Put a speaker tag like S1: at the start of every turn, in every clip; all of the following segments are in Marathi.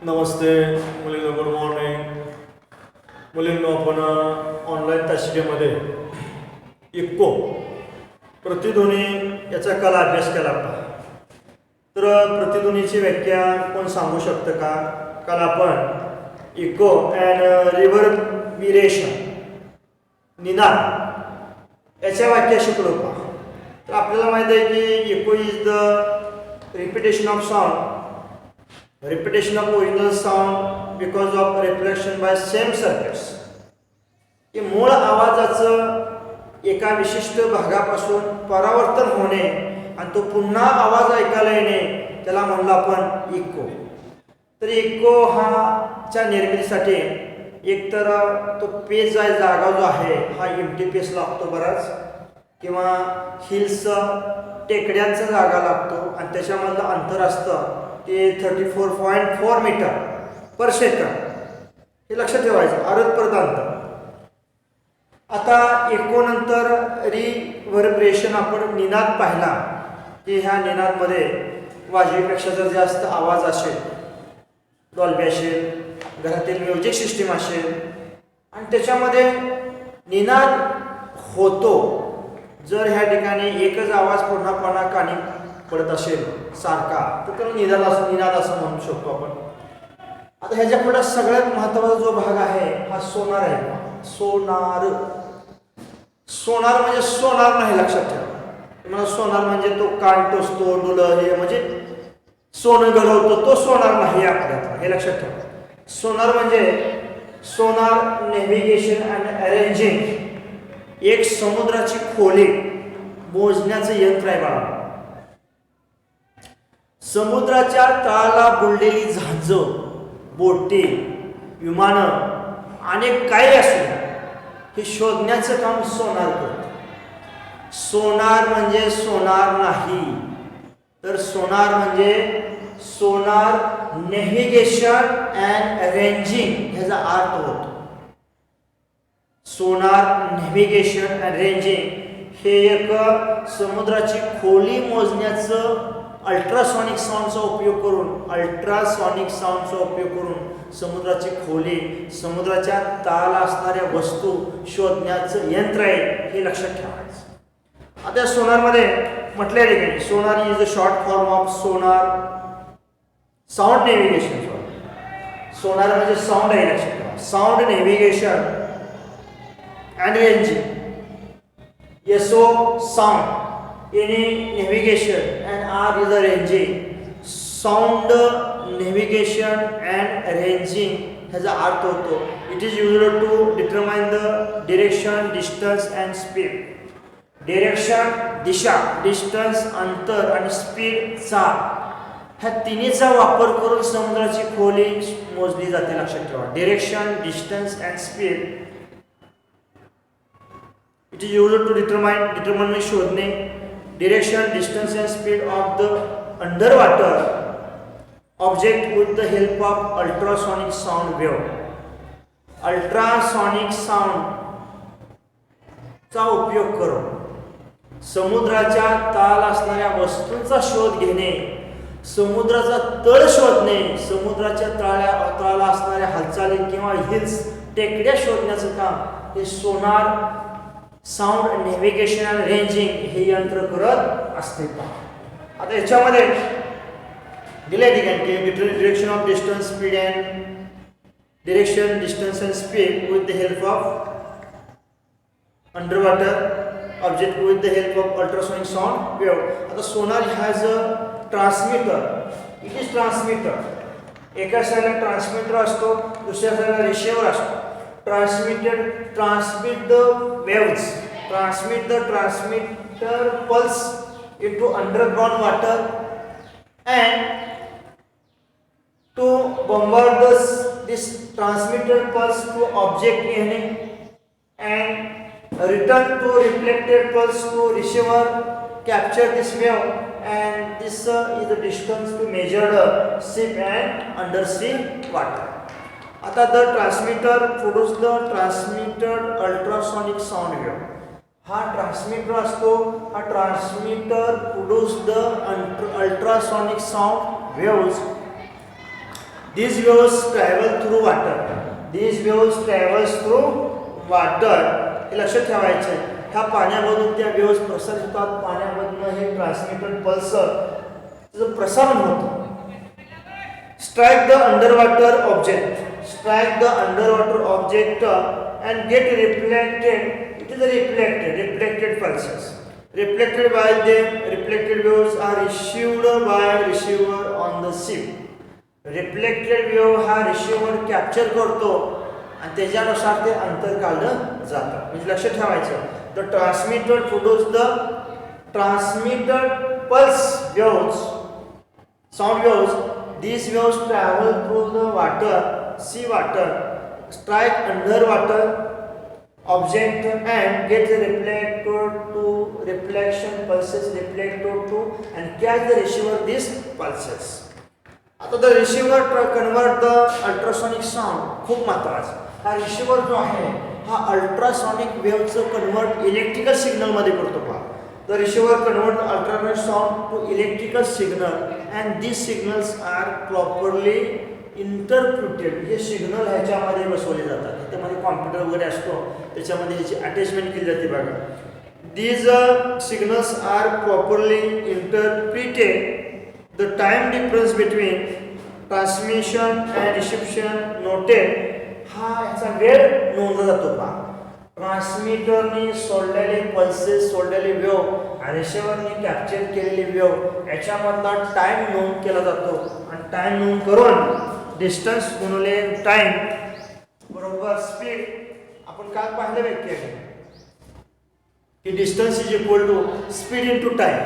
S1: नमस्ते मुलींनो, गुड मॉर्निंग. मुलींनो, आपण ऑनलाईन तासिकेमध्ये इको प्रतिध्वनी याचा काल अभ्यास केला होता. तर प्रतिध्वनीची व्याख्या कोण सांगू शकतं का? काल आपण इको अँड रिव्हर्बिरेशन निनाद याच्या व्याख्या शिकलो का? तर आपल्याला माहिती आहे की echo is the repetition of sound, repetition of original sound because of reflection by same circuits. हे मूळ आवाजाचं एका विशिष्ट भागापासून परावर्तन होणे आणि तो पुन्हा आवाज ऐकायला येणे, त्याला म्हणलं आपण इको. तर इको च्या निर्मितीसाठी एकतर तो पेज जागा जो आहे हा एम्प्टी पेस लागतो बराच, किंवा हिल्स टेकड्यांचा जागा लागतो आणि त्याच्यामधलं अंतर असतं ते 34.4 मीटर पर सेकंड. हे लक्षात ठेवायचं. परत अंतर. आता इको नंतर रिव्हर्बरेशन आपण निनाद पाहिला की ह्या निनादमध्ये वाजवीपेक्षा जर जास्त आवाज असेल, डॉल्बी असेल, घरातील म्युझिक सिस्टीम असेल आणि त्याच्यामध्ये निनाद होतो, जर ह्या ठिकाणी एकच आवाज पुन्हा पुन्हा कानी पडत असेल सारखा, तर त्याला निनाद असं म्हणू शकतो आपण. आता ह्याच्या पुढे सगळ्यात महत्त्वाचा जो भाग आहे हा सोनार आहे. सोनार म्हणजे सोनार नाही, लक्षात ठेवा. तुम्हाला सोनार म्हणजे तो कान टोचतो, डुलं, हे म्हणजे सोनं घडवतो, तो सोनार नाही आपल्याला, हे लक्षात ठेवा. सोनार म्हणजे सोनार नेव्हिगेशन अँड अरेंजिंग, एक समुद्राची खोली मोजण्याचं यंत्र आहे बाळा. समुद्राच्या तळाला बुडलेली जहाजं, बोटी, विमानं आणि काही असू हे शोधण्याचं काम सोनार करतो. सोनार म्हणजे सोनार नाही, तर सोनार म्हणजे सोनार नेव्हिगेशन अँड अरेंजिंग ह्याचा अर्थ होतो. सोनार नेव्हिगेशन अँड अरेंजिंग हे एक समुद्राची खोली मोजण्याचं अल्ट्रासॉनिक साऊंडचा उपयोग करून समुद्राची खोली, समुद्राच्या तळाला असणाऱ्या वस्तू शोधण्याचं यंत्र आहे, हे लक्षात ठेवायचं. आता सोनारमध्ये म्हटल्या ठिकाणी sonar is the short form of sonar sound navigation. Sonar म्हणजे साऊंड आहे, लक्षात ठेवा. Sound navigation and ranging, SO sound, any navigation, and R is arranging. Sound navigation and arranging ह्याचा अर्थ होतो it is used to determine the direction, distance and speed. Direction दिशा, डिस्टन्स अंतर आणि स्पीड चाल, ह्या तिन्हीचा वापर करून समुद्राची खोली मोजली जाते, लक्षात ठेवा. Direction, distance and speed. It is used to determine शोधणे, direction, distance and speed of the underwater object with the help of ultrasonic sound wave. Ultrasonic sound चा उपयोग करून समुद्राच्या तळाला असणाऱ्या वस्तूंचा शोध घेणे, समुद्राचा तळ शोधणे, समुद्राच्या तळाला असणाऱ्या हालचाली किंवा हिल्स, टेकड्या शोधण्याचं काम हे sonar sound navigation and ranging हे यंत्र करत असते. आता याच्यामध्ये दिले ठिकाणी direction of distance, speed and direction, distance and speed with the help of underwater object with the help of ultrasonic sound wave. आता sonar has a transmitter. It is transmitter. एका साईडला ट्रान्समीटर असतो, दुसऱ्या साईडला रिसिव्हर असतो. transmit the waves, transmit the transmitter pulse into underground water and to bombard this transmitter pulse to object in and return to reflected pulse to receiver, capture this wave, and this is the distance to measure the ship and undersea water. आता the transmitter produce the transmitted ultrasonic sound wave. हा ट्रान्समीटर असतो, हा transmitter produce the ultrasonic sound waves These waves travel through water. These waves travels through water. हे लक्षात ठेवायचं आहे. ह्या पाण्यामधून त्या वेव्स प्रसारित होतात. पाण्यामधून हे ट्रान्समिटेड पल्स प्रसारण होतं. Strike the underwater object. Strike the underwater object and get reflected. It is a reflected pulses. Reflected by them. Reflected waves are received by receiver on the ship. Reflected wave हा receiver कॅप्चर करतो आणि त्याच्यानुसार ते अंतर काढलं जातं. म्हणजे लक्षात ठेवायचं. The transmitter produces the transmitted pulse waves, sound waves. These waves travel through the water, sea water, strike underwater object and get reflected to reflection pulses reflected to and catch the receiver these pulses. आता the receiver convert the ultrasonic sound. खूप महत्त्वाचं. हा रिसिव्हर जो आहे हा अल्ट्रासॉनिक वेव्हचं कन्वर्ट इलेक्ट्रिकल सिग्नलमध्ये करतो पहा. The receiver converts ultrasonic sound to electrical signal and these signals are properly interpreted. हे सिग्नल ह्याच्यामध्ये बसवले जातात. त्यामध्ये कॉम्प्युटर वगैरे असतो त्याच्यामध्ये ह्याची अटॅचमेंट केली जाते बघा. These signals are properly interpreted. The time difference between transmission and reception noted. हा याचा वेळ नोंदला जातो पहा. ट्रान्समीटरने सोडलेले पल्सेस सोडलेले वेव्ह आणि रिसिव्हरने कॅप्चर केलेली वेव्ह याच्यामधला टाइम नोंद केला जातो आणि टाइम नोंद करून डिस्टन्स गुणिले टाइम बरोबर स्पीड. आपण काल पाहिलं व्याख्या की distance is equal to speed into time.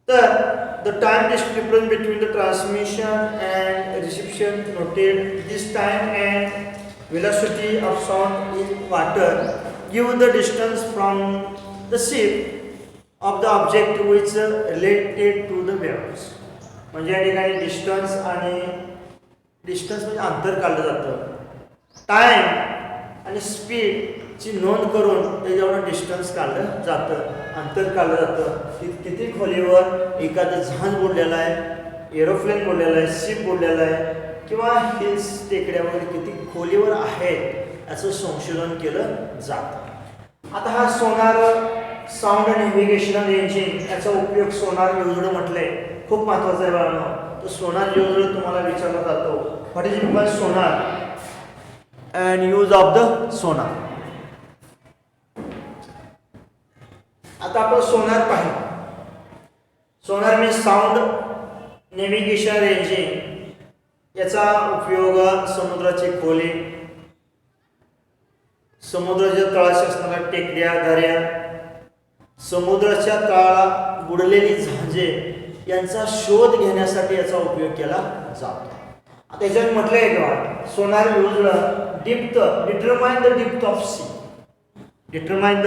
S1: तर the time difference between the transmission and reception noted. This time and velocity of sound in water give the distance from the ship of the object which related to the waves. म्हणजे या ठिकाणी डिस्टन्स आणि डिस्टन्स म्हणजे अंतर काढलं जातं. टाइम आणि स्पीडची नोंद करून त्याच्यावर डिस्टन्स काढलं जातं, अंतर काढलं जातं. किती खोलीवर एखादं जहाज बुडलेलं आहे, एरोप्लेन बुडलेलं आहे, शिप बुडलेलं आहे किंवा हिल्स टेकड्या वगैरे किती खोलीवर आहेत याचं संशोधन केलं जातं. आता हा सोनार साऊंड आणि नेव्हिगेशनल इंजिन याचा उपयोग सोनार योजनं म्हटलंय खूप महत्त्वाचं आहे बाळांनो. तर सोनार योजनं तुम्हाला विचारला जातो what is equal sonar and use of the sonar. आता आपण सोनार पाहिलं. सोनार मी साऊंड नेव्हिगेशन इंजिन याचा उपयोग समुद्राची खोली, समुद्राच्या तळाशी असणाऱ्या टेकड्या दऱ्या, समुद्राच्या तळाला बुडलेली जहाजे यांचा शोध घेण्यासाठी याचा उपयोग केला जातो. आता याच्यात म्हटलंय का sonar use depth determine the depth of sea. Determine the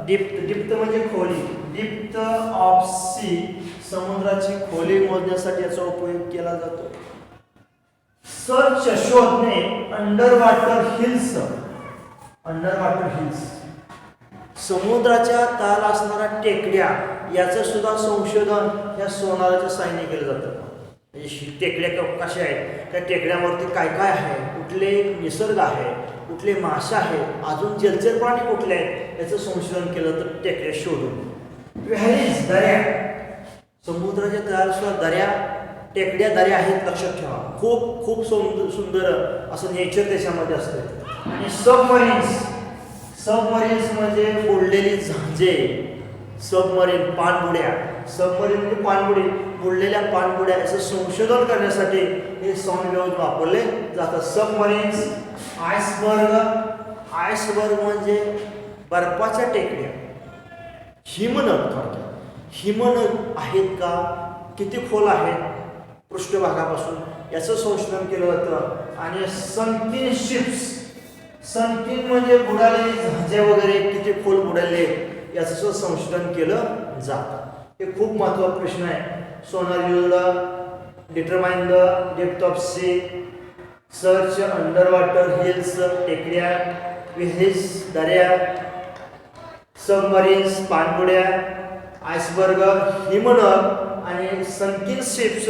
S1: depth म्हणजे खोली. डिप्थ ऑफ सी समुद्राची खोली मोजण्यासाठी याचा उपयोग केला जातो. सर्च शोधणे under water hills. Under water hills समुद्राच्या तळाला असणाऱ्या टेकड्या याचं सुद्धा संशोधन या सोनाराच्या साहाय्याने केलं जातं. म्हणजे टेकड्या कशा आहेत, त्या टेकड्यावरती काय काय आहे, कुठले निसर्ग आहे, कुठले मासे आहेत, अजून जलचर प्राणी कुठले आहेत याचं संशोधन केलं तर टेकड्या शोधून. व्हॅलीज दऱ्या समुद्राच्या तळाला सुद्धा दऱ्या टेकड्या दऱ्या आहेत लक्षात ठेवा. खूप खूप सुंदर असं नेचर त्याच्यामध्ये असतं. आणि सबमरीन्स सबमरीन्स म्हणजे बुडलेली जहाजे. सबमरीन पाणबुड्या. सबमरीन म्हणजे पाणबुडी, बुडलेल्या पाणबुड्या याचं संशोधन करण्यासाठी हे साऊंड वेव्ह वापरले जातात. सबमरीन्स. आइसबर्ग. आइसबर्ग म्हणजे बर्फाच्या टेकड्या. हिमनग थोडक्यात. हिमनग आहेत का, किती खोल आहेत पृष्ठभागापासून याचं संशोधन केलं जातं. आणि संकीन शिप्स. संकीन म्हणजे बुडालेली जहाजे वगैरे किती खोल बुडाले याचं सुद्धा संशोधन केलं जातं. हे खूप महत्त्वाचा प्रश्न आहे. Sonar use determine the depth of sea. Search under water hills टेकड्या, विहिरीस दऱ्या, सबमरीन्स पाणबुड्या, आइसबर्ग हिमनग आणि संकीन शिप्स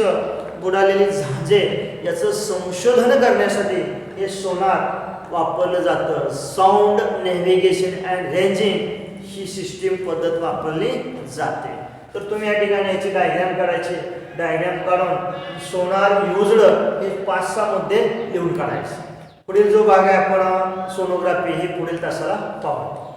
S1: बुडालेली झांजे याचं संशोधन करण्यासाठी हे सोनार वापरलं जातं. Sound navigation and ranging he system पद्धत वापरली जाते. तर तुम्ही या ठिकाणी याची डायग्राम काढायची. डायग्राम काढून सोनार युज्ड हे 5-6 मुद्दे लिहून काढायचे. पुढील जो भाग आहे आपण सोनोग्राफी हे पुढील तासाला पाहू.